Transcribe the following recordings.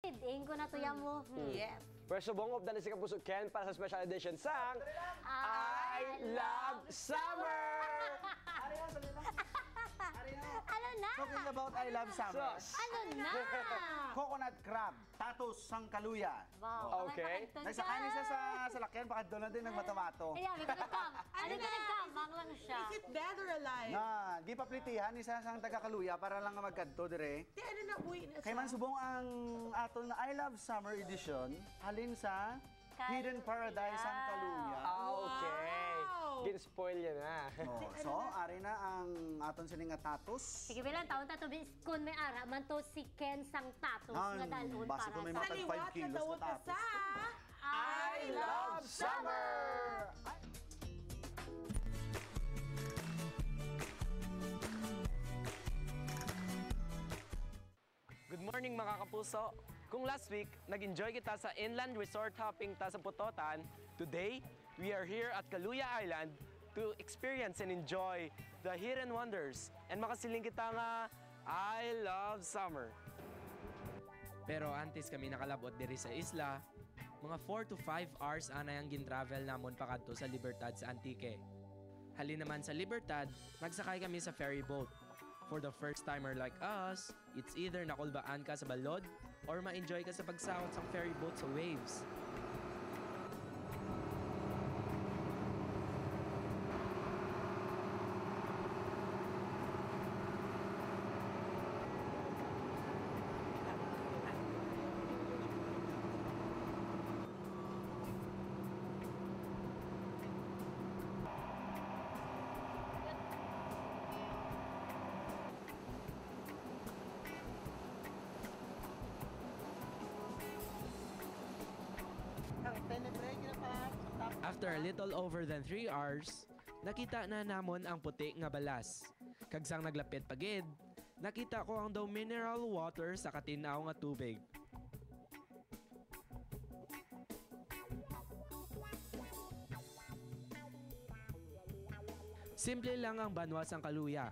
Ingo na tuya mo. Yes. Pwesto bongop na si Kapuso Ken para sa special edition sang I Love Summer! Ano na? Talking about I Love Summer. Ano na? Coconut crab, tatos sang kaluya. Wow. Okay. Nagsakay niya sa salakyan, bakit doon na din nagmatomato. Ayan, may kinagkam. Ano kinagkamang lang siya? Is it dead or alive? Na, di pa plitihan, isa sang taga-kaluya para lang magkadto dire. Di, ano na, uwi na Kay man subong ang atol na I Love Summer edition, halin sa Hidden Paradise ang kaluya. Okay. Wow! Gin-spoil yan na. So, ari na ang aton sining nga tatos. Sige, bilang taon tatubis kun may ara man to si Ken sang tatos nga dalon base para ko may sa... matag 5 Saliwat na kilos daw na ta tatos. sa... I Love Summer! Good morning mga kapuso! Kung last week, nag-enjoy kita sa inland resort hopping ta sa Putotan, today, we are here at Kaluya Island to experience and enjoy the hidden wonders and makasiling kita nga I Love Summer. Pero antes kami nakalabot diri sa isla, mga 4 to 5 hours anay ang gin-travel namon pakadto sa Libertad sa Antique. Halin naman sa Libertad, nagsakay kami sa ferry boat. For the first timer like us, it's either nakulbaan ka sa balod or ma-enjoy ka sa pagsahot sa ferry boat sa waves. After a little over than 3 hours, nakita na namon ang puti nga balas. Kagsang naglapit pagid, nakita ko ang daw mineral water sa katinaw nga tubig. Simple lang ang banwa sang Kaluya.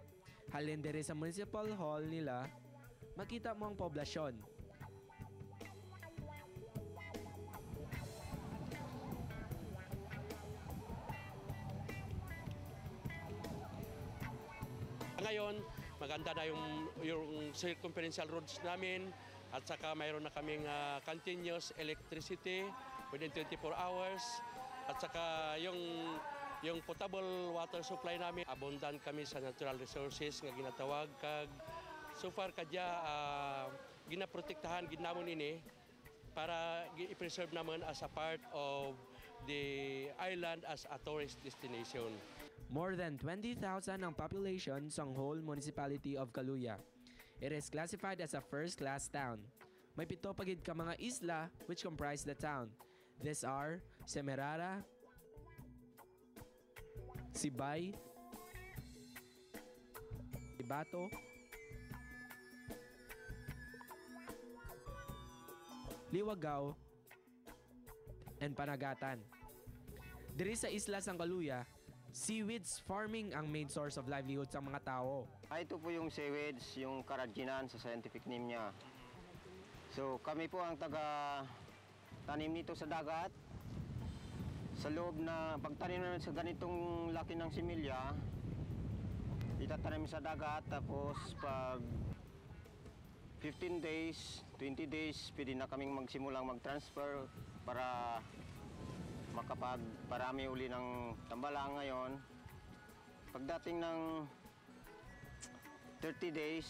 Halin diri sa municipal hall nila, makita mo ang poblasyon. Ngayon, maganda na yung circumferential roads namin at saka mayroon na kaming continuous electricity within 24 hours at saka yung potable water supply namin, abundant kami sa natural resources nga ginatawag kag so far kadya ginaprotektahan ginamon ini para i-preserve naman as a part of the island as a tourist destination. More than 20,000 ang population sa whole municipality of Kaluya. It is classified as a first-class town. May 7 pagid ka mga isla which comprise the town. These are Semerara, Sibay, Ibato, Liwagaw, and Panagatan. Diri sa isla sang Kaluya, seaweeds farming ang main source of livelihood sa mga tao. Ito po yung seaweeds, yung Carrageenan sa scientific name niya. So kami po ang taga-tanim nito sa dagat. Sa loob na pagtanim namin sa ganitong laki ng similya, itatanim sa dagat tapos pag 15 days, 20 days, pwede na kaming magsimulang mag-transfer para makapagparami uli ng tambalang ngayon. Pagdating ng 30 days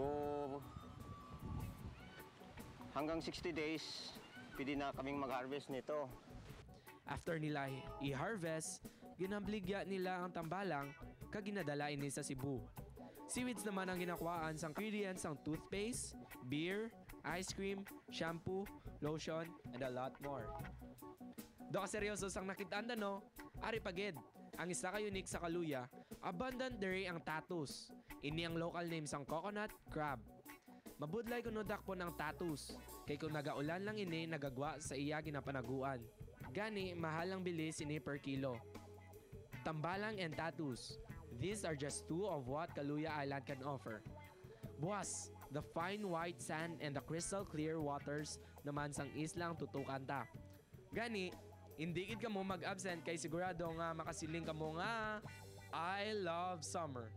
o hanggang 60 days, pwede na kaming mag-harvest nito. After nila i-harvest, ginambligya nila ang tambalang kag ginadala ini sa Cebu. Seaweeds naman ang ginakuhaan sa ingredients ng toothpaste, beer, ice cream, shampoo, lotion, and a lot more. Do ka seryoso sang nakitaan no? Ari pagid, ang isa ka unique sa Kaluya, abundant dere ang tatus. Ini ang local name sang coconut crab. Mabudlay kuno dakpo ng tatus, kay kung nagaulan lang ini nagagwa sa iya ginapanaguan. Gani, mahal ang bilis ini per kilo. Tambalang and tatus. These are just 2 of what Kaluya Island can offer. Buwas, The fine white sand and the crystal clear waters naman sang islang tutukan ta. Gani, hindi gid ka mo mag-absent kay sigurado nga makasiling ka mo nga I love summer.